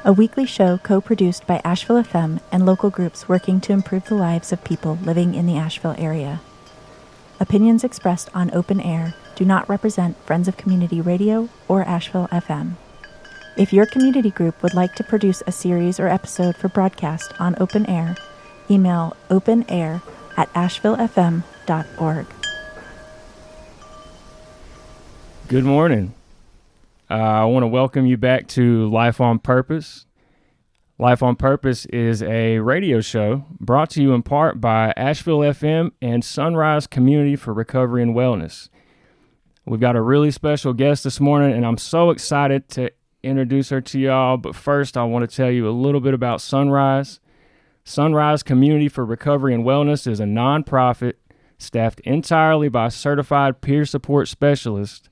a weekly show co-produced by Asheville FM and local groups working to improve the lives of people living in the Asheville area. Opinions expressed on Open Air do not represent Friends of Community Radio or Asheville FM. If your community group would like to produce a series or episode for broadcast on Open Air, email openair@ashevillefm.org. Good morning. I want to welcome you back to Life on Purpose. Life on Purpose is a radio show brought to you in part by Asheville FM and Sunrise Community for Recovery and Wellness. We've got a really special guest this morning, and I'm so excited to introduce her to y'all. But first, I want to tell you a little bit about Sunrise. Sunrise Community for Recovery and Wellness is a nonprofit staffed entirely by certified peer support specialists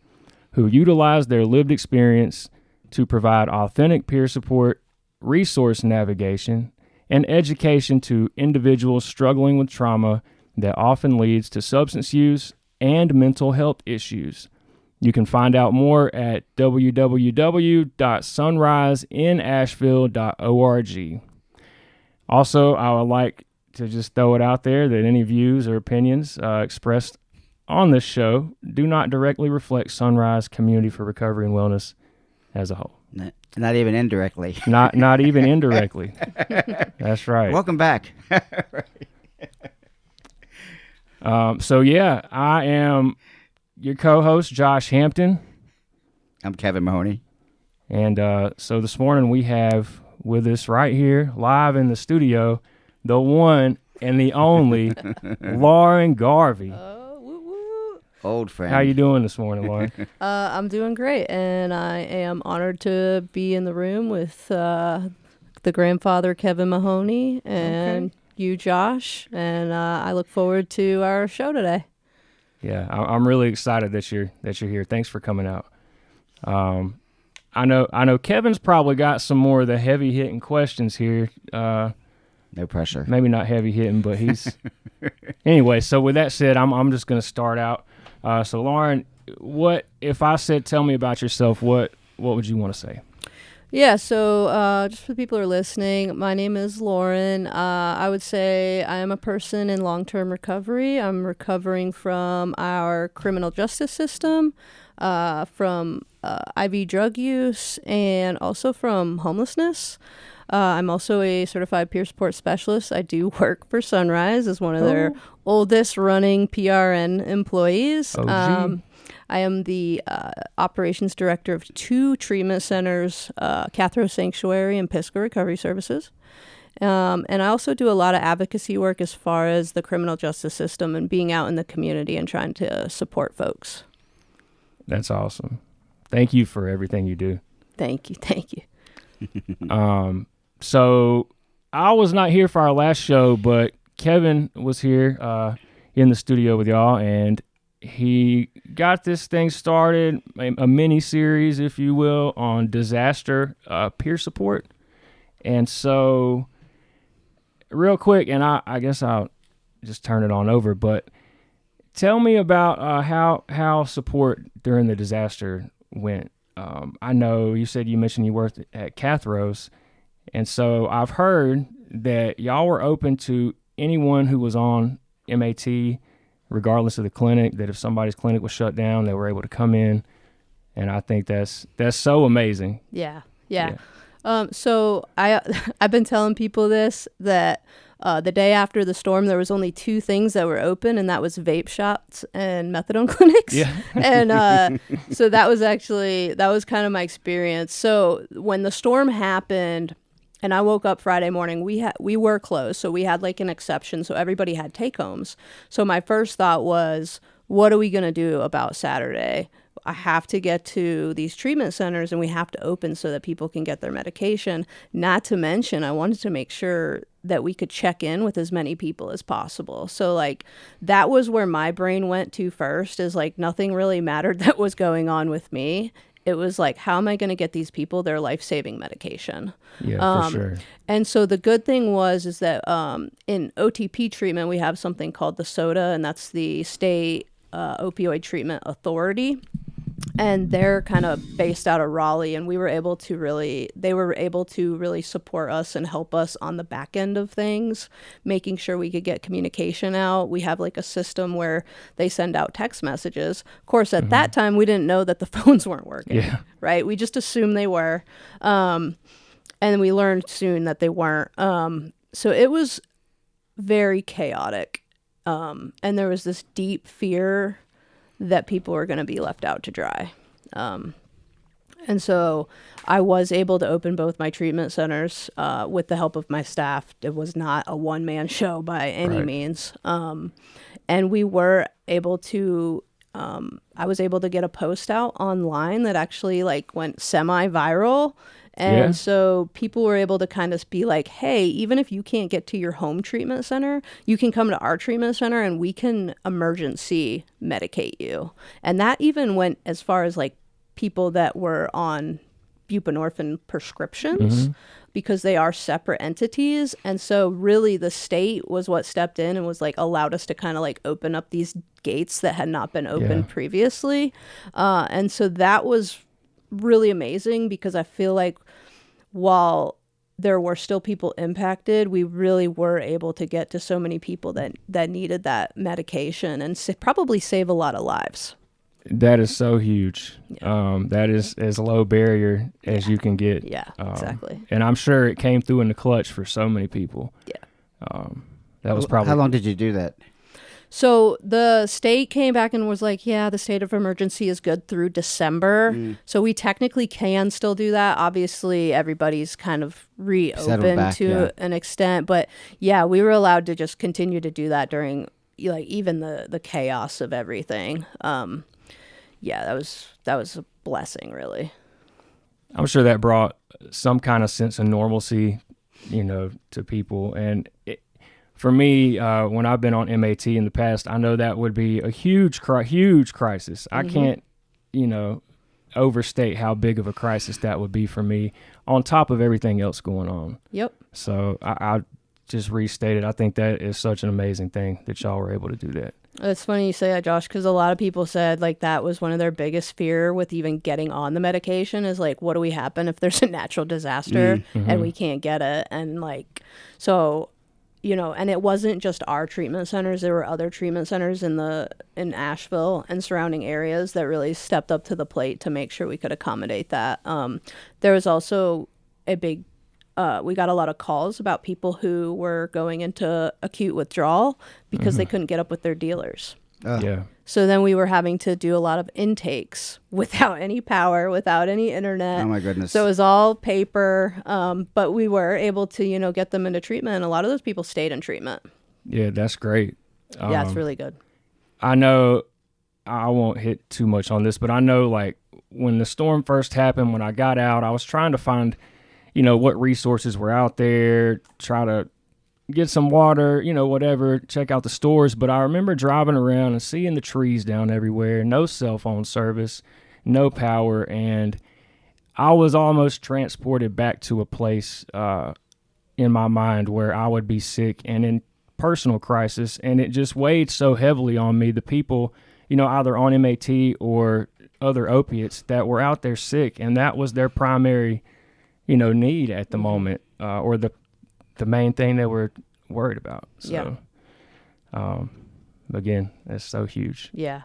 who utilize their lived experience to provide authentic peer support, resource navigation, and education to individuals struggling with trauma that often leads to substance use and mental health issues. You can find out more at www.sunriseinasheville.org. Also, I would like to just throw it out there that any views or opinions expressed on this show do not directly reflect Sunrise Community for Recovery and Wellness as a whole. Not even indirectly. Not even indirectly. That's right. Welcome back. I am your co-host, Josh Hampton. I'm Kevin Mahoney. And so this morning we have with us right here, live in the studio, the one and the only Lauren Garvie. Old friend. How you doing this morning, Lauren? I'm doing great, and I am honored to be in the room with the grandfather, Kevin Mahoney, and you, Josh, and I look forward to our show today. Yeah, I'm really excited that you're here. Thanks for coming out. I know Kevin's probably got some more of the heavy-hitting questions here. No pressure. Maybe not heavy-hitting, but he's... Anyway, so with that said, I'm just going to start out. So Lauren, what if I said, tell me about yourself, what would you want to say? Yeah, so just for the people who are listening, my name is Lauren. I would say I am a person in long-term recovery. I'm recovering from our criminal justice system, from IV drug use, and also from homelessness. I'm also a certified peer support specialist. I do work for Sunrise as one of their oldest running PRN employees. I am the operations director of 2 treatment centers, Cathro Sanctuary and Pisgah Recovery Services. And I also do a lot of advocacy work as far as the criminal justice system and being out in the community and trying to support folks. That's awesome. Thank you for everything you do. Thank you. So I was not here for our last show, but Kevin was here in the studio with y'all, and he got this thing started, a mini series, if you will, on disaster peer support. And so real quick, and I guess I'll just turn it on over, but tell me about how support during the disaster went. I know you said you mentioned you worked at Cathro's, and so I've heard that y'all were open to anyone who was on MAT, regardless of the clinic, that if somebody's clinic was shut down, they were able to come in, and I think that's so amazing. Yeah. So I've been telling people this, that the day after the storm, there was only 2 things that were open, and that was vape shops and methadone clinics. Yeah. And so that was kind of my experience. So when the storm happened and I woke up Friday morning, we were closed. So we had like an exception. So everybody had take homes. So my first thought was, what are we going to do about Saturday? I have to get to these treatment centers and we have to open so that people can get their medication. Not to mention, I wanted to make sure that we could check in with as many people as possible. So like that was where my brain went to first, is like nothing really mattered that was going on with me. It was like, how am I going to get these people their life-saving medication? Yeah, for sure. And so the good thing is that in OTP treatment, we have something called the SOTA, and that's the State Opioid Treatment Authority. and they're kind of based out of Raleigh, and they were able to really support us and help us on the back end of things, making sure we could get communication out. We have like a system where they send out text messages. Of course, at that time, we didn't know that the phones weren't working, right? We just assumed they were. And we learned soon that they weren't. So it was very chaotic. And there was this deep fear that people were going to be left out to dry. And so I was able to open both my treatment centers with the help of my staff. It was not a one-man show by any means. And we were able to, I was able to get a post out online that actually like went semi-viral. And so people were able to kind of be like, hey, even if you can't get to your home treatment center, you can come to our treatment center and we can emergency medicate you. And that even went as far as like people that were on buprenorphine prescriptions because they are separate entities. And so really the state was what stepped in and was like allowed us to kind of like open up these gates that had not been opened previously. And so that was really amazing because I feel like while there were still people impacted, we really were able to get to so many people that needed that medication and probably save a lot of lives. That is so huge. That is as low barrier as you can get. Yeah, exactly. And I'm sure it came through in the clutch for so many people. Yeah. That was probably... How long did you do that? So the state came back and was like, yeah, the state of emergency is good through December. So we technically can still do that. Obviously, everybody's kind of reopened to an extent. But yeah, we were allowed to just continue to do that during like even the chaos of everything. Yeah, that was a blessing, really. I'm sure that brought some kind of sense of normalcy, to people. And for me, when I've been on MAT in the past, I know that would be a huge crisis. I can't, overstate how big of a crisis that would be for me on top of everything else going on. Yep. So I just restated, I think that is such an amazing thing that y'all were able to do that. It's funny you say that, Josh, because a lot of people said like that was one of their biggest fear with even getting on the medication is like, what do we happen if there's a natural disaster and we can't get it? And like, so... and it wasn't just our treatment centers. There were other treatment centers in Asheville and surrounding areas that really stepped up to the plate to make sure we could accommodate that. There was also a big, we got a lot of calls about people who were going into acute withdrawal because they couldn't get up with their dealers. Yeah. So then we were having to do a lot of intakes without any power, without any internet. Oh my goodness. So it was all paper. But we were able to, get them into treatment. And a lot of those people stayed in treatment. Yeah, that's great. Yeah, it's really good. I know I won't hit too much on this, but I know like when the storm first happened, when I got out, I was trying to find, what resources were out there, try to get some water, whatever, check out the stores. But I remember driving around and seeing the trees down everywhere, no cell phone service, no power. And I was almost transported back to a place in my mind where I would be sick and in personal crisis. And it just weighed so heavily on me. The people, either on MAT or other opiates that were out there sick. And that was their primary, need at the moment, or the main thing they were worried about. So, again, that's so huge. Yeah.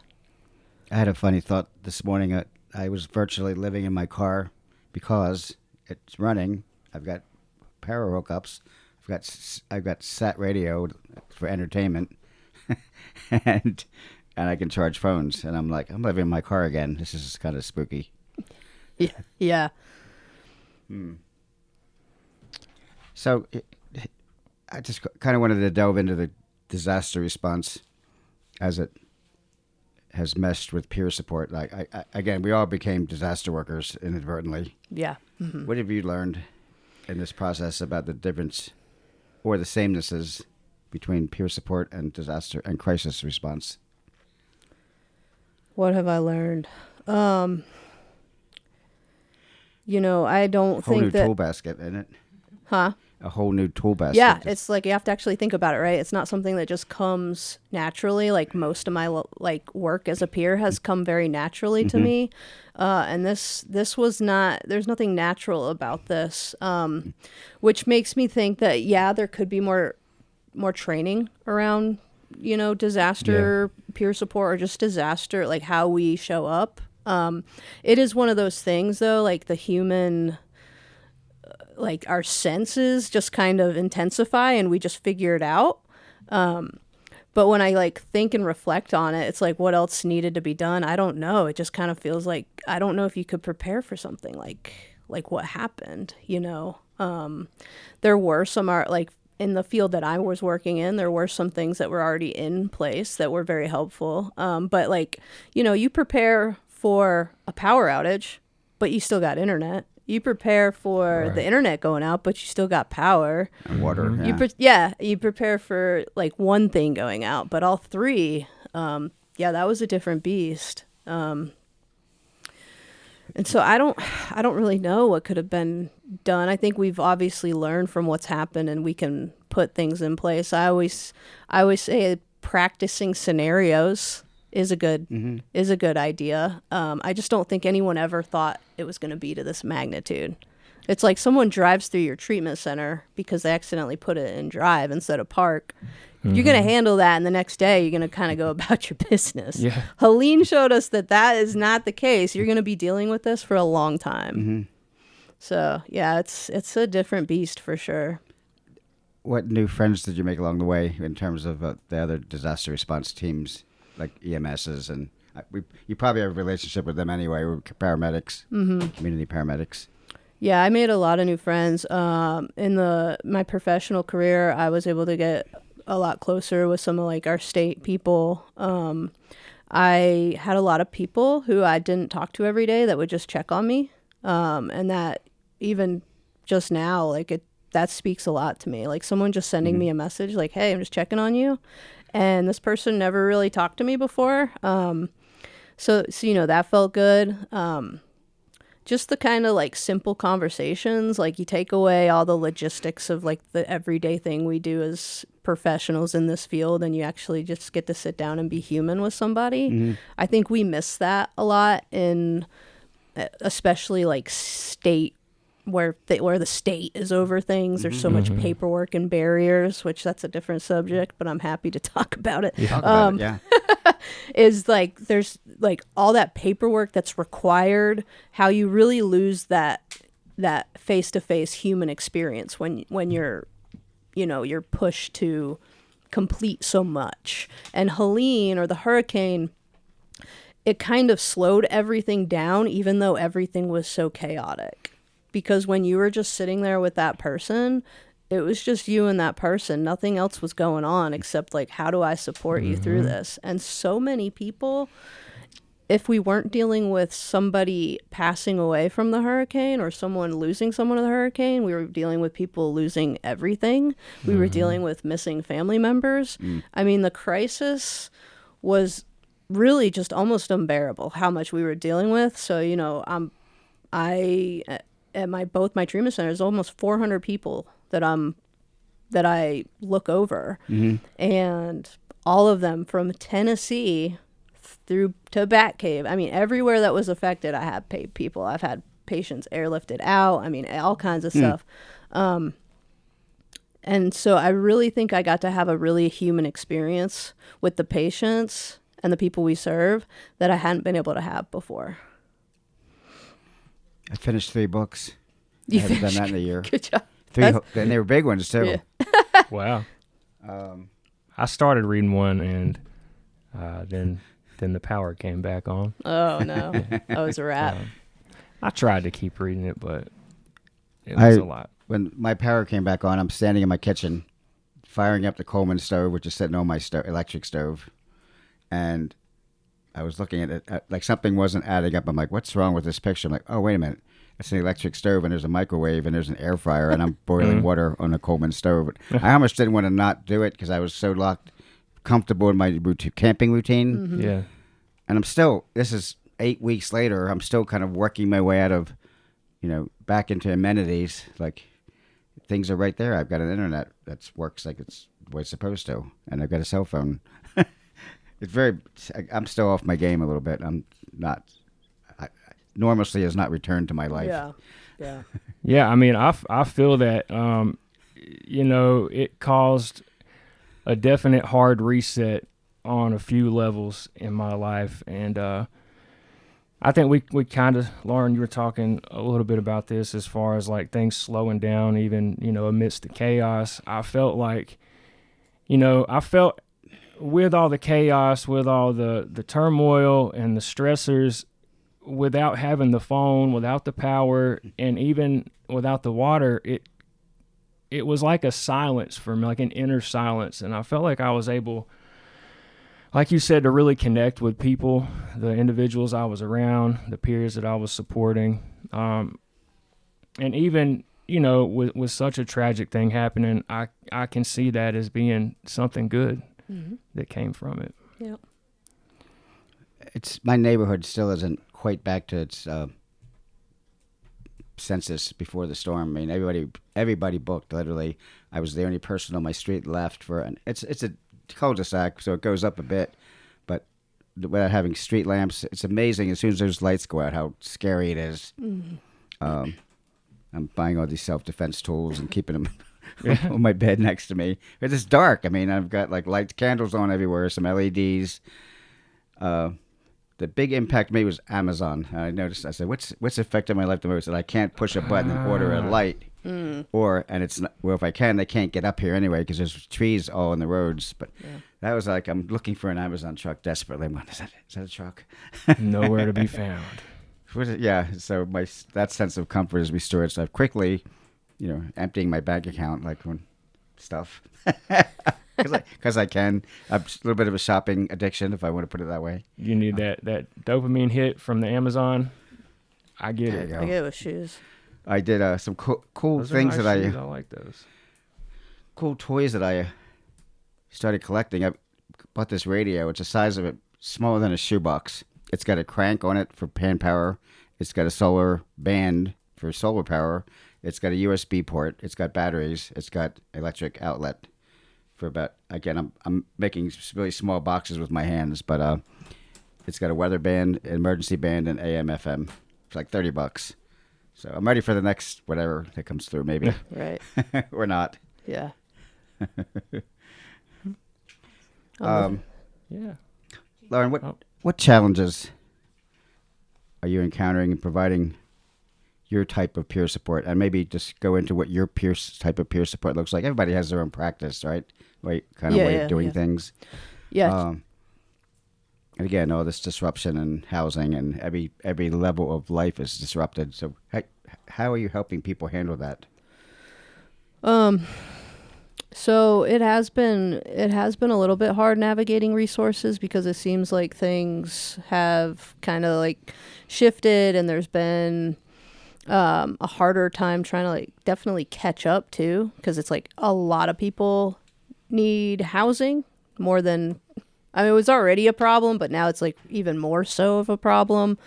I had a funny thought this morning. I was virtually living in my car because it's running. I've got power hookups. I've got sat radio for entertainment, and I can charge phones. And I'm like, I'm living in my car again. This is kind of spooky. Yeah. So I just kind of wanted to delve into the disaster response as it has meshed with peer support. Like, again, we all became disaster workers inadvertently. Yeah. Mm-hmm. What have you learned in this process about the difference or the samenesses between peer support and disaster and crisis response? What have I learned? I don't Whole think new that... tool basket, isn't it? Huh? a whole new tool basket. Yeah, it's like you have to actually think about it, right? It's not something that just comes naturally. Like most of my work as a peer has come very naturally to me, and this was not. There's nothing natural about this, which makes me think that there could be more training around disaster peer support or just disaster, like how we show up. It is one of those things though, like the human. Like our senses just kind of intensify and we just figure it out. But when I like think and reflect on it, it's like, what else needed to be done? I don't know. It just kind of feels like, I don't know if you could prepare for something like what happened, there were some like in the field that I was working in, there were some things that were already in place that were very helpful. But like, you prepare for a power outage, but you still got internet. You prepare for the internet going out, but you still got power and water. You prepare for like one thing going out, but all three, that was a different beast. And so I don't really know what could have been done. I think we've obviously learned from what's happened, and we can put things in place. I always say practicing scenarios is a good idea. I just don't think anyone ever thought it was going to be to this magnitude. It's like someone drives through your treatment center because they accidentally put it in drive instead of park. You're going to handle that, and the next day you're going to kind of go about your business. Yeah. Helene showed us that is not the case. You're going to be dealing with this for a long time. So yeah, it's a different beast for sure. What new friends did you make along the way in terms of the other disaster response teams? Like EMSs, and you probably have a relationship with them anyway. We're paramedics, community paramedics. Yeah, I made a lot of new friends. In my professional career, I was able to get a lot closer with some of like our state people. I had a lot of people who I didn't talk to every day that would just check on me, and that even just now, like that speaks a lot to me. Like someone just sending me a message, like, "Hey, I'm just checking on you." And this person never really talked to me before. So that felt good. Just the kind of like simple conversations, like you take away all the logistics of like the everyday thing we do as professionals in this field, and you actually just get to sit down and be human with somebody. I think we miss that a lot in especially like state where the state is over things. There's so much paperwork and barriers, which that's a different subject, but I'm happy to talk about it. Is like there's like all that paperwork that's required, how you really lose that face-to-face human experience when you're you're pushed to complete so much. And Helene, or the hurricane, it kind of slowed everything down, even though everything was so chaotic. Because when you were just sitting there with that person, it was just you and that person. Nothing else was going on except like, how do I support you through this? And so many people, if we weren't dealing with somebody passing away from the hurricane or someone losing someone in the hurricane, we were dealing with people losing everything. We were dealing with missing family members. I mean, the crisis was really just almost unbearable how much we were dealing with. So, at both my treatment centers, almost 400 people that I look over, and all of them from Tennessee through to Bat Cave. I mean, everywhere that was affected, I have people. I've had patients airlifted out. I mean, all kinds of stuff. And so I really think I got to have a really human experience with the patients and the people we serve that I hadn't been able to have before. I finished 3 books. I haven't done that in a year. Good job. 3, and they were big ones too. Yeah. Wow. I started reading one, and then the power came back on. Oh no, that was a wrap. I tried to keep reading it, but it was a lot. When my power came back on, I'm standing in my kitchen, firing up the Coleman stove, which is sitting on my electric stove, and I was looking at it like something wasn't adding up. I'm like, what's wrong with this picture? I'm like, oh, wait a minute. It's an electric stove, and there's a microwave, and there's an air fryer, and I'm boiling water on a Coleman stove. I almost didn't want to not do it because I was so comfortable in my camping routine. Yeah. And I'm still, this is 8 weeks later, I'm still kind of working my way out of, back into amenities. Like, things are right there. I've got an internet that works like it's the way it's supposed to, and I've got a cell phone. I'm still off my game a little bit. I'm not. Normalcy has not returned to my life. Yeah. Yeah, I mean, I feel that, it caused a definite hard reset on a few levels in my life. And I think we kind of, Lauren, you were talking a little bit about this as far as like things slowing down, even, amidst the chaos. I felt like, with all the chaos, with all the turmoil and the stressors, without having the phone, without the power, and even without the water, it was like a silence for me, like an inner silence. And I felt like I was able, like you said, to really connect with people, the individuals I was around, the peers that I was supporting. And even, with such a tragic thing happening, I can see that as being something good that came from it. Yep. It's my neighborhood still isn't quite back to its census before the storm. I mean, everybody booked. Literally, I was the only person on my street left for, and it's a cul-de-sac, so it goes up a bit, but without having street lamps, it's amazing. As soon as those lights go out, how scary it is. I'm buying all these self-defense tools and keeping them on my bed next to me. It's dark. I mean, I've got like lights, candles on everywhere, some LEDs. The big impact to me was Amazon. I noticed. I said, "What's affected my life the most?" That I can't push a button and order a light, and it's not, well, if I can, they can't get up here anyway because there's trees all in the roads. But that was like I'm looking for an Amazon truck desperately. I'm going, is that a truck? Nowhere to be found. Yeah. So that sense of comfort is restored. So I've quickly, emptying my bank account like when stuff. Because I can. I'm a little bit of a shopping addiction, if I want to put it that way. You need that dopamine hit from the Amazon. I get There it. you go. I get it with shoes. I did some cool Those are things nice that shoes. I like those. cool toys that I started collecting. I bought this radio. It's the size of it, smaller than a shoebox. It's got a crank on it for pan power. It's got a solar band for solar power. It's got a USB port. It's got batteries. It's got electric outlet. For about, again, I'm making really small boxes with my hands, but it's got a weather band, emergency band, and AM FM. It's like $30. So I'm ready for the next whatever that comes through, maybe. Right. Or not. Yeah. Yeah. Lauren, what challenges are you encountering in providing your type of peer support? And maybe just go into what your type of peer support looks like. Everybody has their own practice, right? Way of doing things. Yeah. And again, all this disruption in housing and every level of life is disrupted. So how are you helping people handle that? So it has been a little bit hard navigating resources because it seems like things have kind of like shifted, and there's been a harder time trying to like definitely catch up too, because it's like a lot of people need housing more than, I mean, it was already a problem, but now it's like even more so of a problem.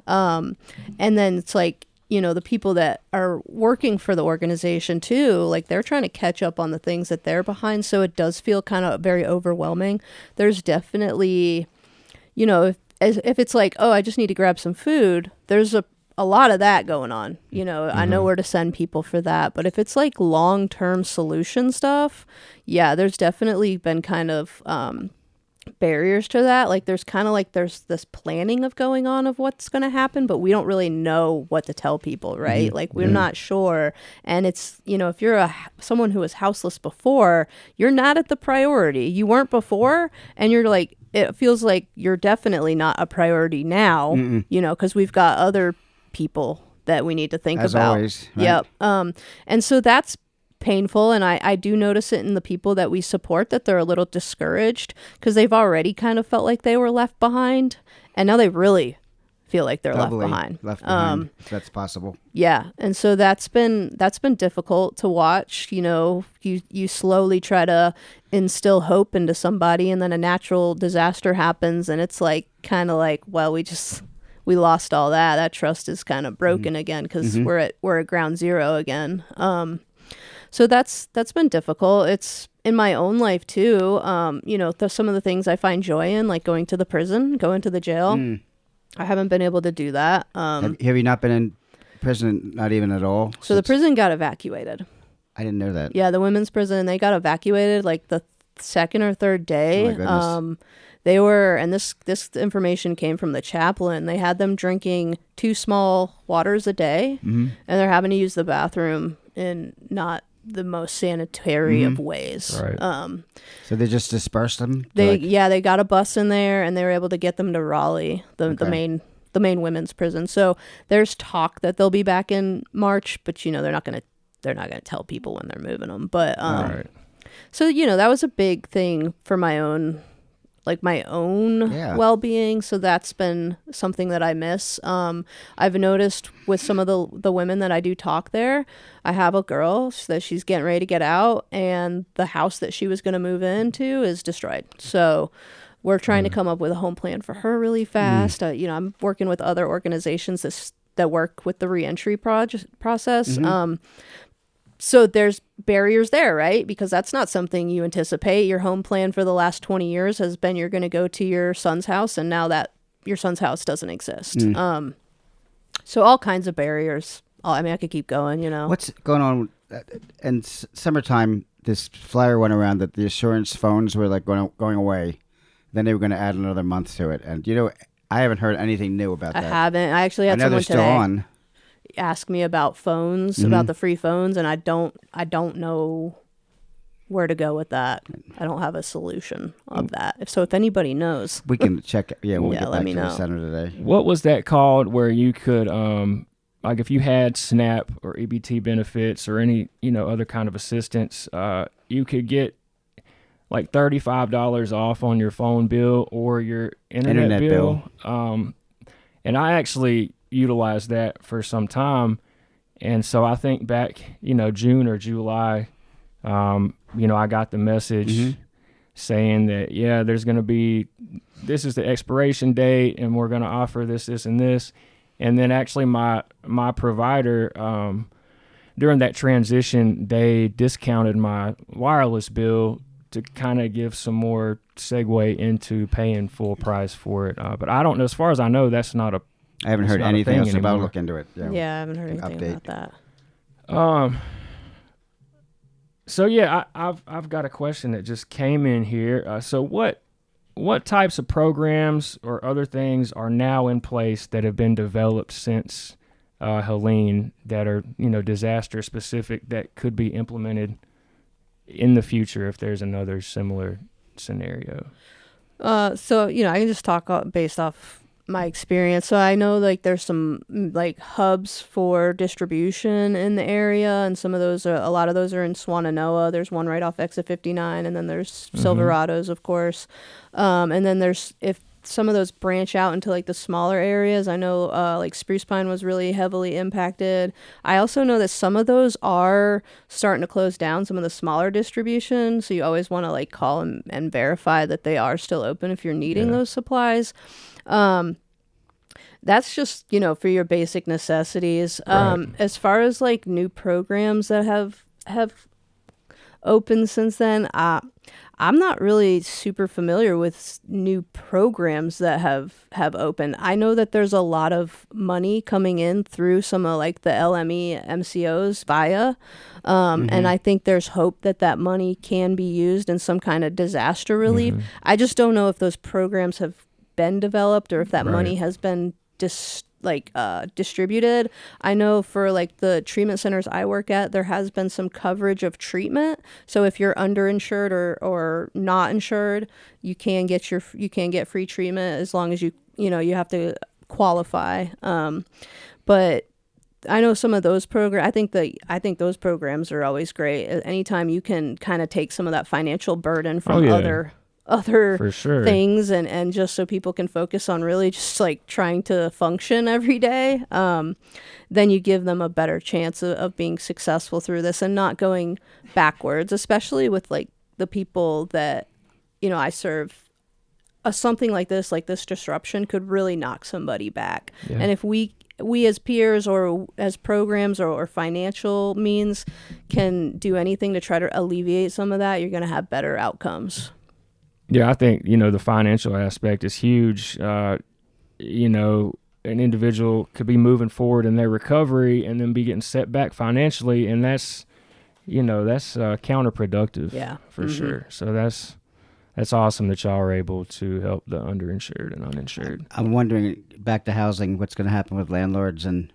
And then it's like, the people that are working for the organization too, like they're trying to catch up on the things that they're behind. So it does feel kind of very overwhelming. There's definitely, if it's like, oh, I just need to grab some food, there's a lot of that going on. I know where to send people for that. But if it's like long-term solution stuff, yeah, there's definitely been kind of barriers to that. Like there's this planning of going on of what's going to happen, but we don't really know what to tell people, right? Like we're not sure. And it's, if you're someone who was houseless before, you're not at the priority. You weren't before, and you're like, it feels like you're definitely not a priority now, because we've got other people that we need to think As about. Always, right? Yep. And so that's painful, and I do notice it in the people that we support, that they're a little discouraged because they've already kind of felt like they were left behind, and now they really feel like they're left behind. If that's possible. Yeah, and so that's been difficult to watch. You slowly try to instill hope into somebody, and then a natural disaster happens, and it's like kind of like, well, we lost all that. That trust is kind of broken again because we're at ground zero again. So that's been difficult. It's in my own life too. Some of the things I find joy in, like going to the prison, going to the jail. I haven't been able to do that. Have you not been in prison, not even at all? So the prison got evacuated. I didn't know that. Yeah, the women's prison, they got evacuated like the second or third day. Oh my goodness. They were, and this information came from the chaplain. They had them drinking 2 small waters a day, and they're having to use the bathroom in not the most sanitary of ways. Right. So they just dispersed them? They got a bus in there, and they were able to get them to Raleigh, the main women's prison. So there's talk that they'll be back in March, but they're not gonna tell people when they're moving them. But Right. so that was a big thing for my own well-being. So that's been something that I miss. I've noticed with some of the women that I do talk there, I have a girl that she's getting ready to get out, and the house that she was going to move into is destroyed. So we're trying to come up with a home plan for her really fast. I'm working with other organizations that work with the reentry process. So there's barriers there, right? Because that's not something you anticipate. Your home plan for the last 20 years has been you're going to go to your son's house, and now that your son's house doesn't exist. So all kinds of barriers. I could keep going, What's going on in summertime? This flyer went around that the assurance phones were like going away. Then they were going to add another month to it. And, I haven't heard anything new about that. I haven't. I actually had someone still today on. ask me about phones, about the free phones, and I don't know where to go with that. I don't have a solution of that. If anybody knows, We can check. Yeah, we'll get let back me to the know. center today. What was that called where you could, like if you had SNAP or EBT benefits or any, other kind of assistance, you could get like $35 off on your phone bill or your internet bill. And I actually utilized that for some time. And so I think back, June or July, I got the message saying that, there's going to be, this is the expiration date and we're going to offer this, this, and this. And then actually my provider, during that transition, they discounted my wireless bill to kind of give some more segue into paying full price for it. But I don't know, as far as I know, that's not a I haven't heard not a anything thing else about anymore. look into it. yeah, I haven't heard anything update. about that. So yeah, I've got a question that just came in here. So what types of programs or other things are now in place that have been developed since Helene that are disaster specific that could be implemented in the future if there's another similar scenario? So I can just talk based off my experience. So I know there's some hubs for distribution in the area, and a lot of those are in Swannanoa. There's one right off exit 59, and then there's Silverados, of course. And then if some of those branch out into the smaller areas. I know Spruce Pine was really heavily impacted. I also know that some of those are starting to close down, some of the smaller distribution. So you always want to call and verify that they are still open if you're needing those supplies. That's just, for your basic necessities. Right. As far as new programs that have opened since then, I'm not really super familiar with new programs that have opened. I know that there's a lot of money coming in through some of the LME MCOs via, and I think there's hope that money can be used in some kind of disaster relief. I just don't know if those programs have been developed or if that money has been distributed. I know for the treatment centers I work at, there has been some coverage of treatment. So if you're underinsured or not insured, you can get free treatment as long as you have to qualify. But I know some of those programs. I think those programs are always great. Anytime you can kind of take some of that financial burden from other For sure. things and just so people can focus on really just trying to function every day, then you give them a better chance of being successful through this and not going backwards, especially with the people that I serve. Something like this disruption could really knock somebody back. And if we we as peers or as programs or financial means can do anything to try to alleviate some of that, you're going to have better outcomes. Yeah, I think, the financial aspect is huge. An individual could be moving forward in their recovery and then be getting set back financially, and that's counterproductive. Yeah, for sure. So that's awesome that y'all are able to help the underinsured and uninsured. I'm wondering, back to housing, what's going to happen with landlords and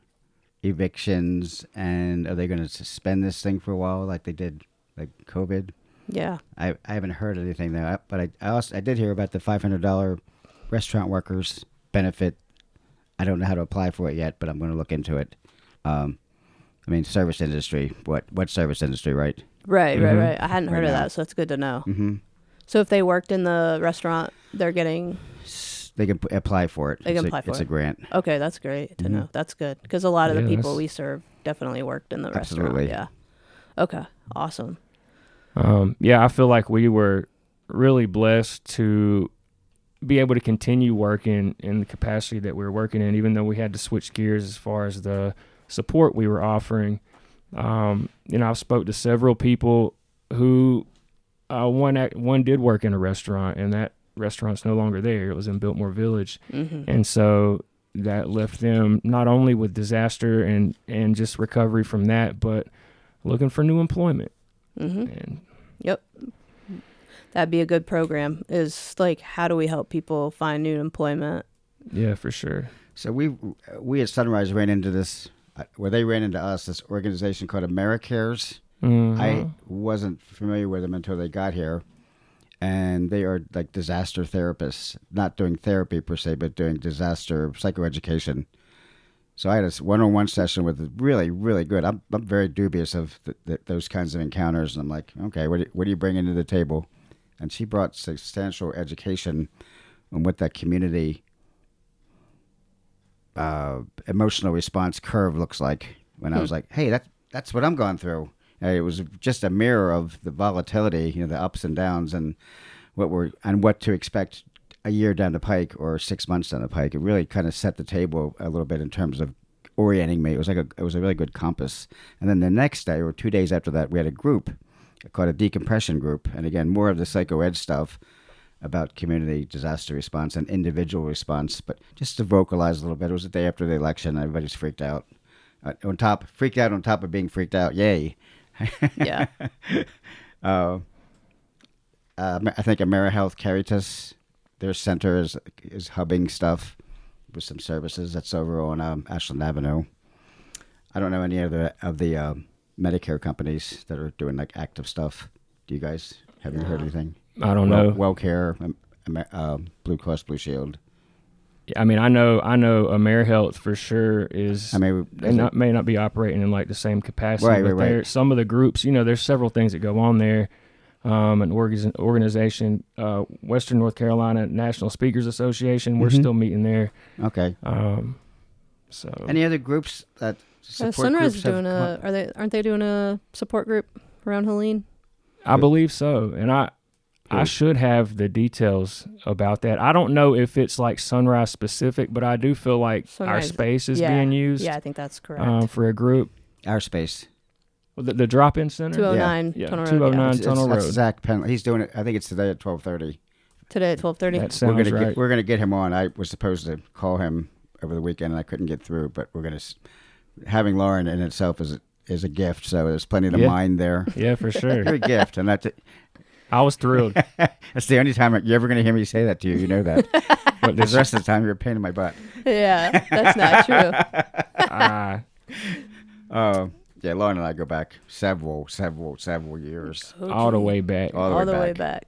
evictions, and are they going to suspend this thing for a while like they did, like COVID? Yeah. I haven't heard anything there, but I did hear about the $500 restaurant workers benefit. I don't know how to apply for it yet, but I'm going to look into it. Service industry. What service industry, right? Right. I hadn't heard of that, so it's good to know. Mm-hmm. So if they worked in the restaurant, they're getting... They can apply for it. It's a grant. Okay, that's great to know. That's good, because a lot of the people we serve definitely worked in the Absolutely. restaurant. Yeah. Okay, awesome. I feel like we were really blessed to be able to continue working in the capacity that we were working in, even though we had to switch gears as far as the support we were offering. I've spoke to several people who one did work in a restaurant, and that restaurant's no longer there. It was in Biltmore Village. Mm-hmm. And so that left them not only with disaster and just recovery from that, but looking for new employment. Mm-hmm. Yep. That'd be a good program, is like, how do we help people find new employment? Yeah, for sure. So we at Sunrise ran into this, they ran into us, this organization called AmeriCares. Mm-hmm. I wasn't familiar with them until they got here. And they are like disaster therapists, not doing therapy per se, but doing disaster psychoeducation. So I had a one-on-one session with really, really good. I'm very dubious of those kinds of encounters. And I'm like, okay, what do you bring into the table? And she brought substantial education on what that community emotional response curve looks like. When I was like, hey, that's what I'm going through. It was just a mirror of the volatility, the ups and downs, and what to expect a year down the pike or 6 months down the pike. It really kind of set the table a little bit in terms of orienting me. It was a really good compass. And then the next day or 2 days after that, we had a group called a decompression group, and again, more of the psychoed stuff about community disaster response and individual response, but just to vocalize a little bit. It was the day after the election. Everybody's freaked out. On top of being freaked out. Yay. Yeah. I think AmeriHealth Caritas, their center is hubbing stuff with some services. That's over on Ashland Avenue. I don't know any of the Medicare companies that are doing like active stuff. Do you guys have you heard anything? I don't know. WellCare, Blue Cross Blue Shield. I know AmeriHealth for sure is. May not be operating in like the same capacity, but some of the groups. There's several things that go on there. An organization, Western North Carolina National Speakers Association. We're still meeting there. Okay. So any other groups that support Sunrise is groups doing aren't they doing a support group around Helene? I believe so, and I should have the details about that. I don't know if it's like Sunrise specific, but I do feel like our space is being used. Yeah, I think that's correct. For a group. Our space. Well, the drop-in center? 209 Tunnel Road. 209 Tunnel Road. That's Zach Penn. He's doing it. I think it's today at 12:30. Today at 12:30? That sounds right. We're going to get him on. I was supposed to call him over the weekend, and I couldn't get through, but we're going to... Having Lauren in itself is a gift, so there's plenty to mine there. Yeah, for sure. You're a gift, and that's... I was thrilled. That's the only time you're ever going to hear me say that to you. You know that. But the rest of the time, you're a pain in my butt. Yeah, that's not true. Yeah, Lauren and I go back several years. All the way back. All the way back.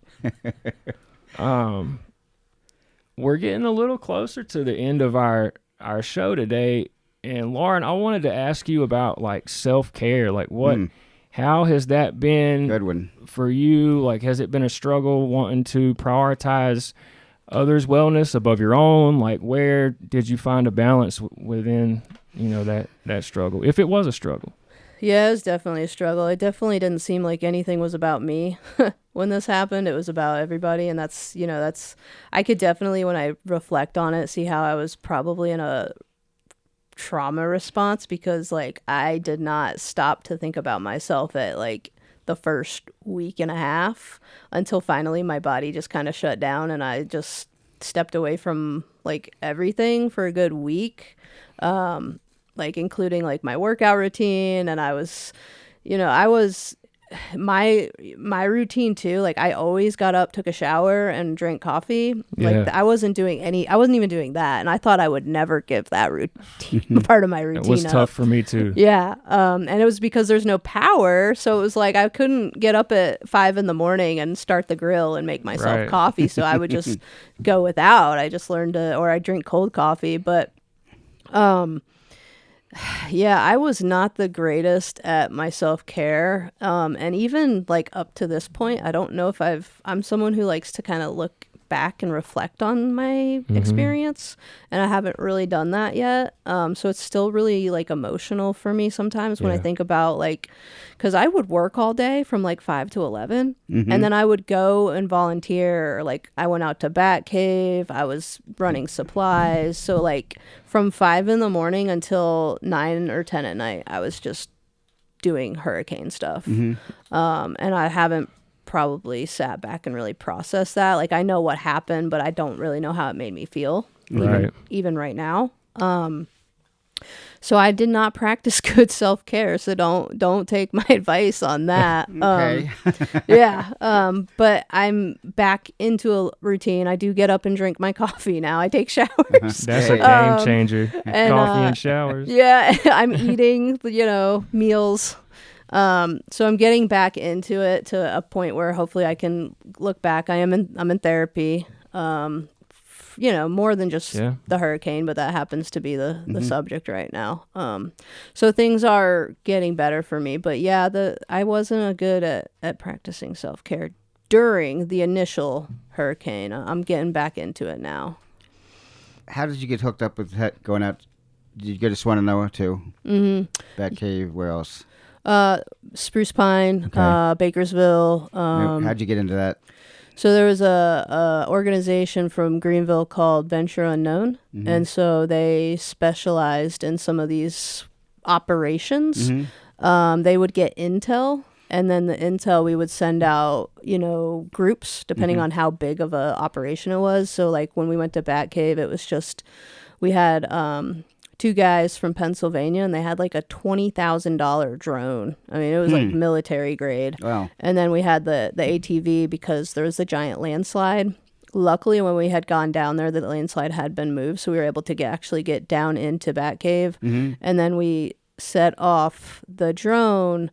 We're getting a little closer to the end of our show today. And Lauren, I wanted to ask you about like self-care. Like how has that been Good one. For you? Like, has it been a struggle wanting to prioritize others' wellness above your own? Like, where did you find a balance within, that struggle, if it was a struggle? Yeah, it was definitely a struggle. It definitely didn't seem like anything was about me when this happened. It was about everybody. And that's I could definitely, when I reflect on it, see how I was probably in a trauma response because like I did not stop to think about myself at like the first week and a half until finally my body just kind of shut down and I just stepped away from like everything for a good week, like including like my workout routine. And I was my routine too, like I always got up, took a shower and drank coffee. Like I wasn't even doing that, and I thought I would never give that routine part of my routine. It was up. tough for me too. And it was because there's no power, so it was like I couldn't get up at 5 a.m. and start the grill and make myself coffee, so I would just go without. I just learned or I drink cold coffee. But yeah, I was not the greatest at my self-care. And even like up to this point, I don't know if I'm someone who likes to kind of look back and reflect on my experience, and I haven't really done that yet. So it's still really like emotional for me sometimes when I think about like, because I would work all day from like 5 to 11, and then I would go and volunteer. Or, like I went out to Bat Cave, I was running supplies. So like from 5 a.m. until 9 or 10 at night, I was just doing hurricane stuff. And I haven't probably sat back and really processed that. Like I know what happened, but I don't really know how it made me feel, even right now. So I did not practice good self-care, so don't take my advice on that. Okay. But I'm back into a routine. I do get up and drink my coffee now. I take showers. That's a game changer. and, Coffee and showers. Yeah, I'm eating, meals. So I'm getting back into it to a point where hopefully I can look back. I'm in therapy, more than just the hurricane, but that happens to be the subject right now. So things are getting better for me, but I wasn't good at practicing self-care during the initial hurricane. I'm getting back into it now. How did you get hooked up with going out? Did you go to Swananoa too? Bat Cave, where else? Spruce Pine, Bakersville. How'd you get into that? So there was a organization from Greenville called Venture Unknown, and so they specialized in some of these operations. They would get intel, and then the intel we would send out, groups depending on how big of a operation it was. So like when we went to Bat Cave, it was just we had 2 guys from Pennsylvania, and they had like a $20,000 drone. I mean, it was like military grade. Wow. And then we had the ATV because there was a giant landslide. Luckily, when we had gone down there, the landslide had been moved, so we were able to actually get down into Bat Cave. And then we set off the drone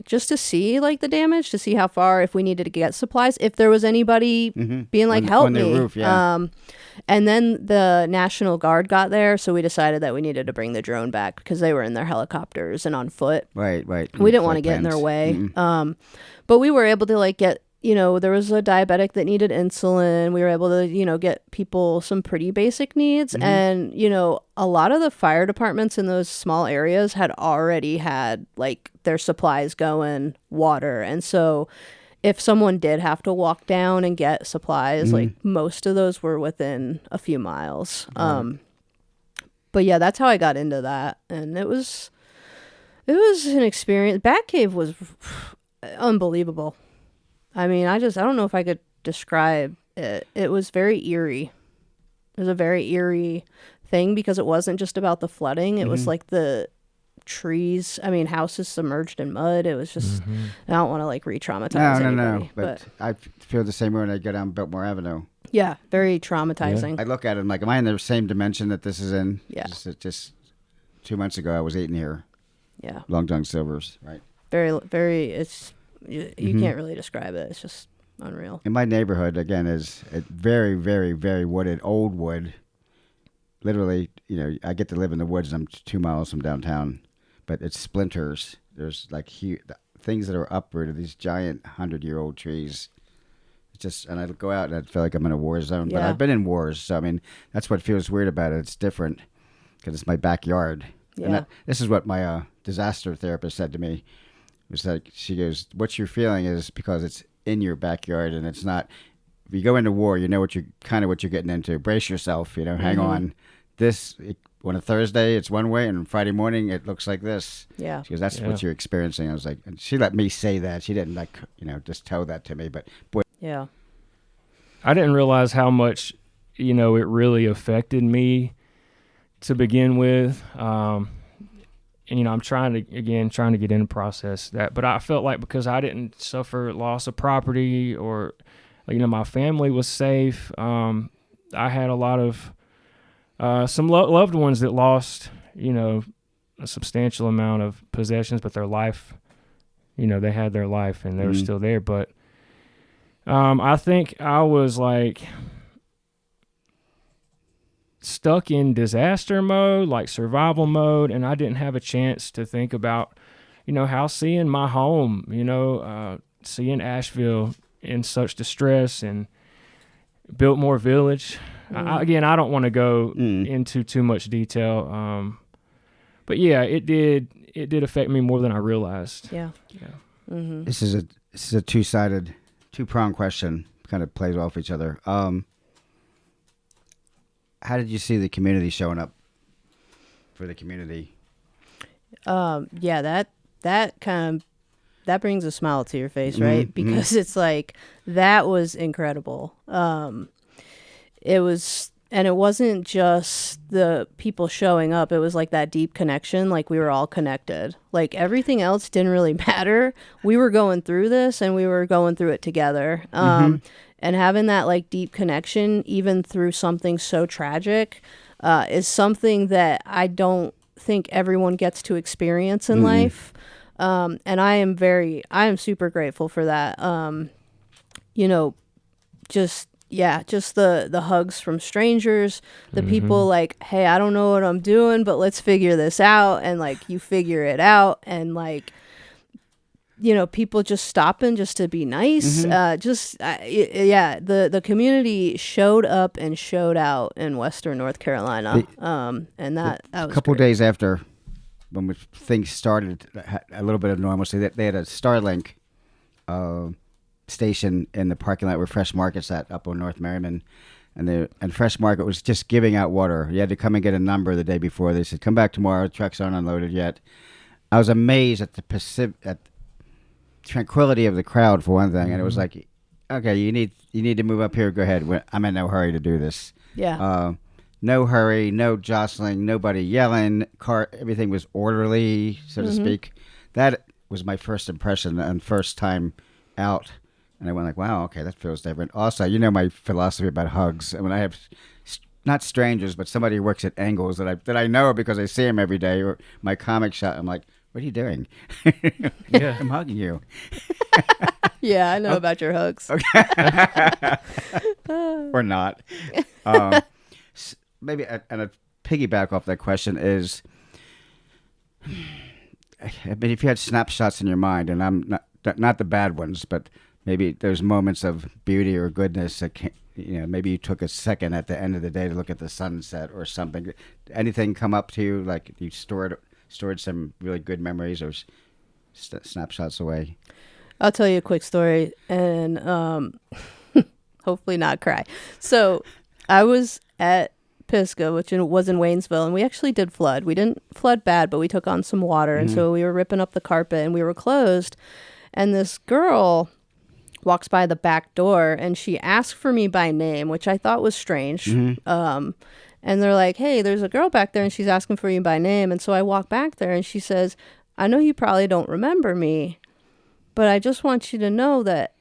just to see like the damage, to see how far, if we needed to get supplies, if there was anybody being like, help me. Roof, and then the National Guard got there, so we decided that we needed to bring the drone back because they were in their helicopters and on foot. Right. We didn't want to get in their way. But we were able to like get, there was a diabetic that needed insulin. We were able to, get people some pretty basic needs. And, a lot of the fire departments in those small areas had already had like their supplies going, water. And so if someone did have to walk down and get supplies, like most of those were within a few miles. But yeah, that's how I got into that. And it was an experience. Bat Cave was unbelievable. I mean, I don't know if I could describe it. It was very eerie. It was a very eerie thing because it wasn't just about the flooding. It was like the trees, houses submerged in mud. It was just, I don't want to like re-traumatize anybody. No. But I feel the same way when I go down Biltmore Avenue. Yeah, very traumatizing. I look at it, I'm like, am I in the same dimension that this is in? Yeah. Just 2 months ago, I was eating here. Yeah. Long John Silver's, right? Very, very, you can't really describe it. It's just unreal. In my neighborhood, again, is very, very, very wooded, old wood. Literally, I get to live in the woods. I'm 2 miles from downtown, but it's splinters. There's like things that are uprooted, these giant 100-year-old trees. It's just, and I go out and I feel like I'm in a war zone. But I've been in wars, so that's what feels weird about it. It's different because it's my backyard. Yeah. And this is what my disaster therapist said to me. It was like, she goes, what you're feeling is because it's in your backyard, and it's not. If you go into war, you know what you're getting into. Brace yourself, hang on. this. On a Thursday, it's one way, and on Friday morning, it looks like this. Yeah. She goes, that's what you're experiencing. I was like, and she let me say that. She didn't just tell that to me. But boy, Yeah. I didn't realize how much, it really affected me to begin with. And, I'm trying to get in and process that. But I felt like because I didn't suffer loss of property or, my family was safe. I had a lot of some loved ones that lost, a substantial amount of possessions, but their life, they had their life and they were still there. But I think I was like stuck in disaster mode, like survival mode, and I didn't have a chance to think about, how seeing my home, seeing Asheville in such distress and Biltmore Village. I don't want to go into too much detail, but yeah, it did affect me more than I realized. Yeah. Mm-hmm. This is a two-pronged question. Kind of plays off each other. How did you see the community showing up for the community? Yeah, that brings a smile to your face, right? Because it's like that was incredible. It wasn't just the people showing up. It was like that deep connection, like we were all connected. Like everything else didn't really matter. We were going through this and we were going through it together. And having that like deep connection, even through something so tragic, is something that I don't think everyone gets to experience in life. And I am super grateful for that. Just the hugs from strangers, the people like, hey, I don't know what I'm doing, but let's figure this out. And like, you figure it out. And like, people just stopping just to be nice. The community showed up and showed out in Western North Carolina. And that was a couple great. days after when things started, a little bit of normalcy, they had a Starlink station in the parking lot where Fresh Market's at up on North Merriman, and Fresh Market was just giving out water. You had to come and get a number the day before. They said, come back tomorrow, trucks aren't unloaded yet. I was amazed at the tranquility of the crowd for one thing, and it was like, okay, you need to move up here, go ahead. I'm in no hurry to do this. No hurry, no jostling, nobody yelling, everything was orderly, so to speak. That was my first impression and first time out. And I went like, wow, okay, that feels different. Also, my philosophy about hugs. I mean, I have not strangers, but somebody who works at Angles that I know because I see him every day, or my comic shop. I'm like, what are you doing? Yeah, I'm hugging you. Yeah, I know about your hugs. Okay. Or not. Maybe, and a piggyback off that question is, I mean, if you had snapshots in your mind, and I'm not the bad ones, but maybe there's moments of beauty or goodness that maybe you took a second at the end of the day to look at the sunset or something. Anything come up to you like you stored some really good memories or snapshots away? I'll tell you a quick story and hopefully not cry. So I was at Pisgah, which was in Waynesville, and we actually did flood. We didn't flood bad, but we took on some water, and so we were ripping up the carpet and we were closed, and this girl walks by the back door and she asked for me by name, which I thought was strange. And they're like, hey, there's a girl back there and she's asking for you by name. And so I walk back there and she says, I know you probably don't remember me, but I just want you to know that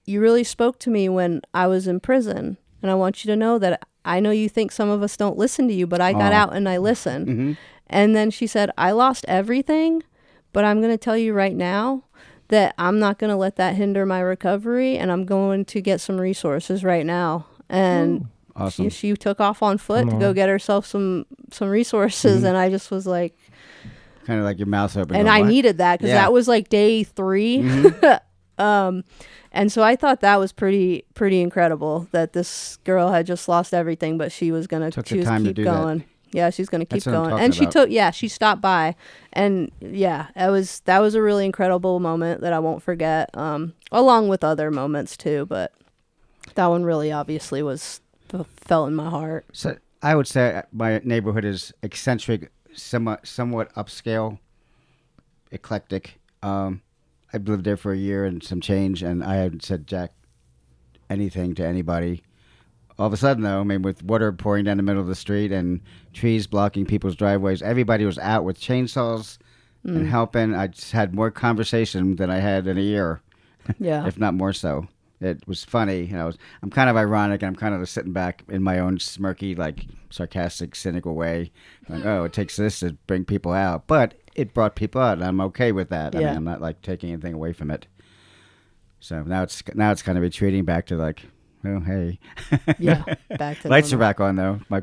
you really spoke to me when I was in prison. And I want you to know that I know you think some of us don't listen to you, but I got out and I listened. And then she said, I lost everything, but I'm going to tell you right now that I'm not going to let that hinder my recovery, and I'm going to get some resources right now. And awesome. she took off on foot to go get herself some resources, and I just was like... Kind of like your mouth open. And I needed that, because that was like day 3. And so I thought that was pretty incredible that this girl had just lost everything, but she was going to keep going. Yeah, she's going to keep going. And she stopped by. And yeah, that was a really incredible moment that I won't forget, along with other moments too. But that one really obviously fell in my heart. So I would say my neighborhood is eccentric, somewhat upscale, eclectic. I've lived there for a year and some change, and I haven't said jack anything to anybody. All of a sudden, though, I mean, with water pouring down the middle of the street and trees blocking people's driveways, everybody was out with chainsaws and helping. I just had more conversation than I had in a year, if not more so. It was funny. You know, I'm kind of ironic, and I'm kind of sitting back in my own smirky, like sarcastic, cynical way. Like, oh, it takes this to bring people out, but it brought people out, and I'm okay with that. I mean, I'm not like taking anything away from it. So now it's kind of retreating back to like, oh hey, back to lights are back on though. My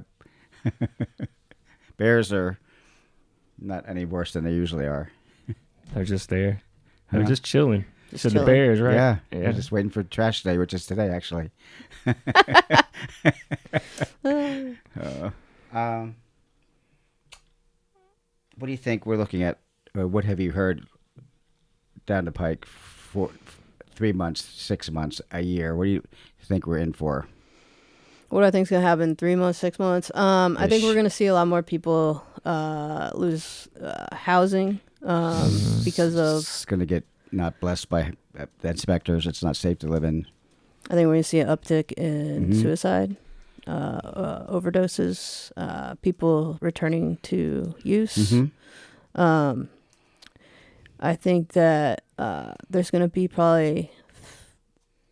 bears are not any worse than they usually are. They're just there. They're just chilling. So chilling. the bears, right? Yeah. They're just waiting for trash day, which is today actually. What do you think we're looking at? What have you heard down the pike for 3 months, 6 months, a year? What do you think we're in for? What do I think is going to happen in 3 months, 6 months? I think we're going to see a lot more people lose housing because of... It's going to get not blessed by the inspectors. It's not safe to live in. I think we're going to see an uptick in suicide, overdoses, people returning to use. I think that there's going to be probably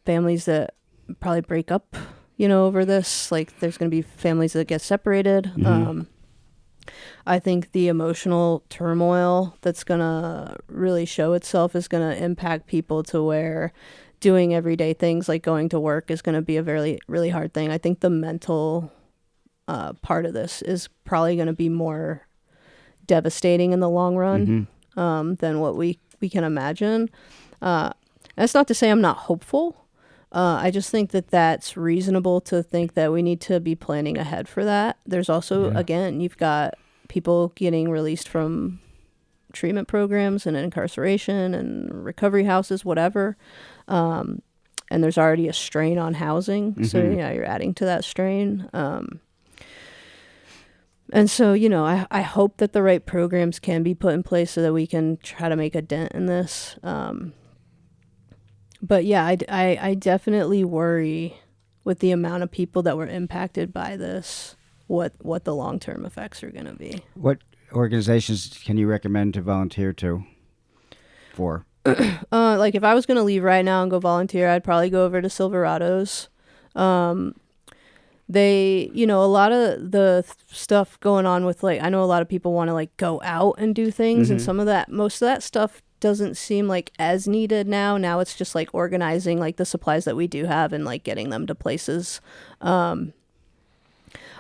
families that probably break up, over this. Like there's going to be families that get separated. I think the emotional turmoil that's going to really show itself is going to impact people to where doing everyday things like going to work is going to be a very, really hard thing. I think the mental part of this is probably going to be more devastating in the long run than what we can imagine. That's not to say I'm not hopeful. I just think that that's reasonable to think that we need to be planning ahead for that. There's also, again, you've got people getting released from treatment programs and incarceration and recovery houses, whatever. And there's already a strain on housing. So, you're adding to that strain. And so, I hope that the right programs can be put in place so that we can try to make a dent in this. But yeah, I definitely worry with the amount of people that were impacted by this, what the long-term effects are going to be. What organizations can you recommend to volunteer for? Like if I was going to leave right now and go volunteer, I'd probably go over to Silverados. They, a lot of the stuff going on with I know a lot of people want to go out and do things, and most of that stuff doesn't seem like as needed now. Now it's just organizing the supplies that we do have and getting them to places.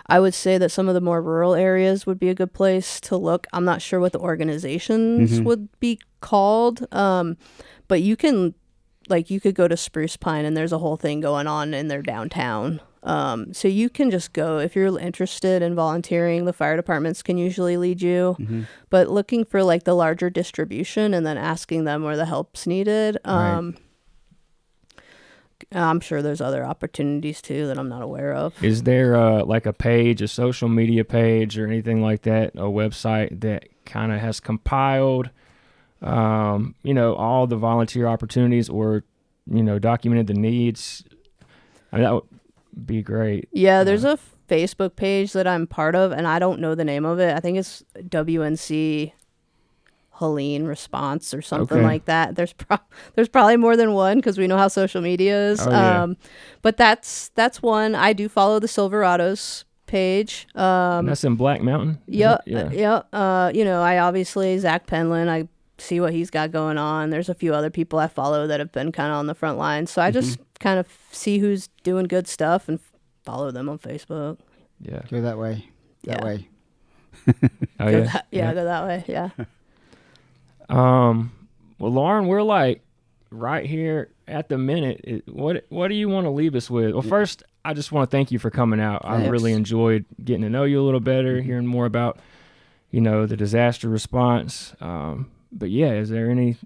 I would say that some of the more rural areas would be a good place to look. I'm not sure what the organizations would be called, but you can you could go to Spruce Pine and there's a whole thing going on in their downtown. So you can just go if you're interested in volunteering. The fire departments can usually lead you, but looking for the larger distribution and then asking them where the help's needed. Right. I'm sure there's other opportunities too that I'm not aware of. Is there a page, a social media page or anything like that, a website that kind of has compiled, all the volunteer opportunities or, documented the needs? I mean, that would be great. Yeah, there's a Facebook page that I'm part of, and I don't know the name of it. I think it's WNC Helene Response or something like that. There's probably more than one because we know how social media is. But that's one. I do follow the Silverados page. And that's in Black Mountain? Yeah. I obviously, Zach Penland, I see what he's got going on. There's a few other people I follow that have been kind of on the front lines. So I just kind of see who's doing good stuff and follow them on Facebook. Yeah. Go that way. That way. Go that way. Yeah. Well, Lauren, we're right here at the minute. What do you want to leave us with? Well, first, I just want to thank you for coming out. Thanks. I really enjoyed getting to know you a little better, hearing more about, the disaster response. But yeah, is there any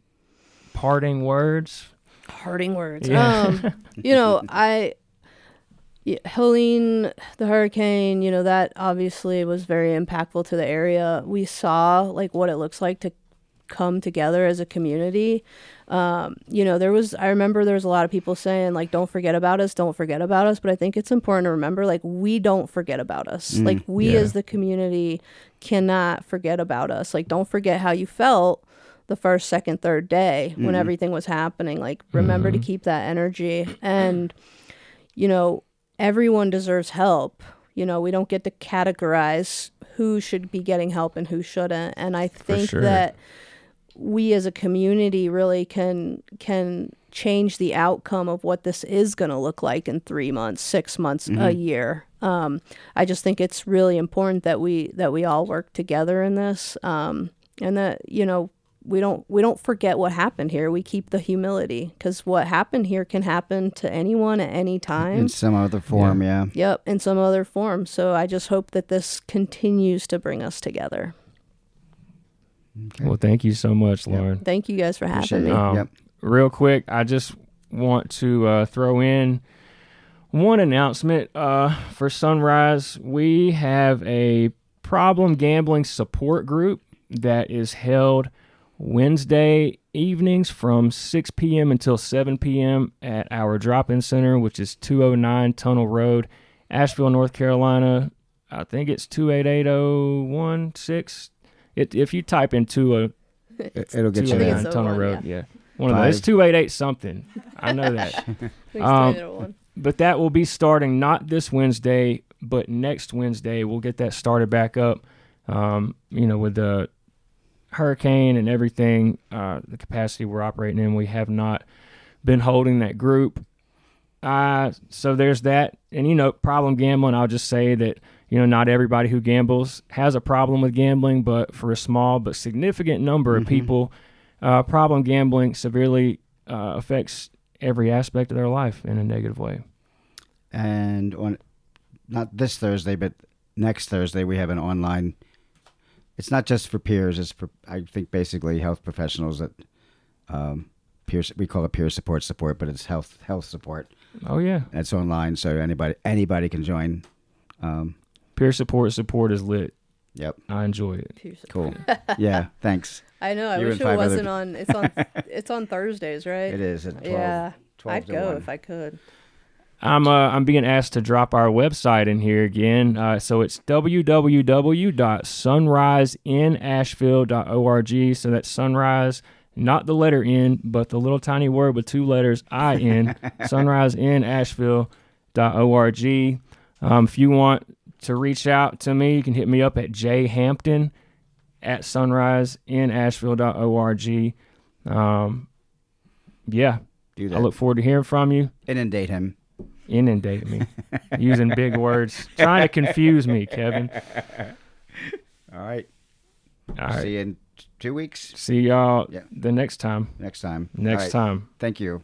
parting words? Parting words. Yeah. Yeah, Helene, the hurricane, that obviously was very impactful to the area. We saw like what it looks like to come together as a community. I remember there was a lot of people saying like, don't forget about us, but I think it's important to remember like we don't forget about us. Like we as the community cannot forget about us. Like don't forget how you felt the first, second, third day when everything was happening. Like remember to keep that energy. And everyone deserves help. We don't get to categorize who should be getting help and who shouldn't. And I think that we as a community really can change the outcome of what this is going to look like in 3 months, 6 months, a year. I just think it's really important that we all work together in this, and that we don't forget what happened here. We keep the humility, because what happened here can happen to anyone at any time in some other form. Yep, in some other form. So I just hope that this continues to bring us together. Okay. Well, thank you so much, Lauren. Thank you guys for having me. Real quick, I just want to throw in one announcement for Sunrise. We have a problem gambling support group that is held Wednesday evenings from 6 p.m. until 7 p.m. at our drop-in center, which is 209 Tunnel Road, Asheville, North Carolina. I think it's 288016. If you type into it'll get you there. Tunnel Road, one of those. It's 288 something. I know that. But that will be starting not this Wednesday, but next Wednesday. We'll get that started back up. With the hurricane and everything, the capacity we're operating in, we have not been holding that group. So there's that. And, problem gambling, I'll just say that, not everybody who gambles has a problem with gambling, but for a small but significant number of people, problem gambling severely affects every aspect of their life in a negative way. And on not this Thursday, but next Thursday, we have an online. It's not just for peers. It's for, I think, basically health professionals that peers. We call it peer support, but it's health support. Oh yeah, it's online, so anybody can join. Peer support is lit. Yep, I enjoy it. Cool. Yeah, thanks. I know. I wish it wasn't on. It's on Thursdays, right? It is at 12. Yeah, 12 I'd to go 1. if I could. I'm being asked to drop our website in here again. So it's www.sunriseinasheville.org. So that's sunrise, not the letter N, but the little tiny word with 2 letters, I-N, sunriseinasheville.org. If you want to reach out to me, you can hit me up at jhampton@sunriseinasheville.org. Yeah. Do that. I look forward to hearing from you. Inundate him. Inundate me. Using big words. Trying to confuse me, Kevin. All right. All right. See you in 2 weeks. See y'all the next time. Next time. Next time. Thank you.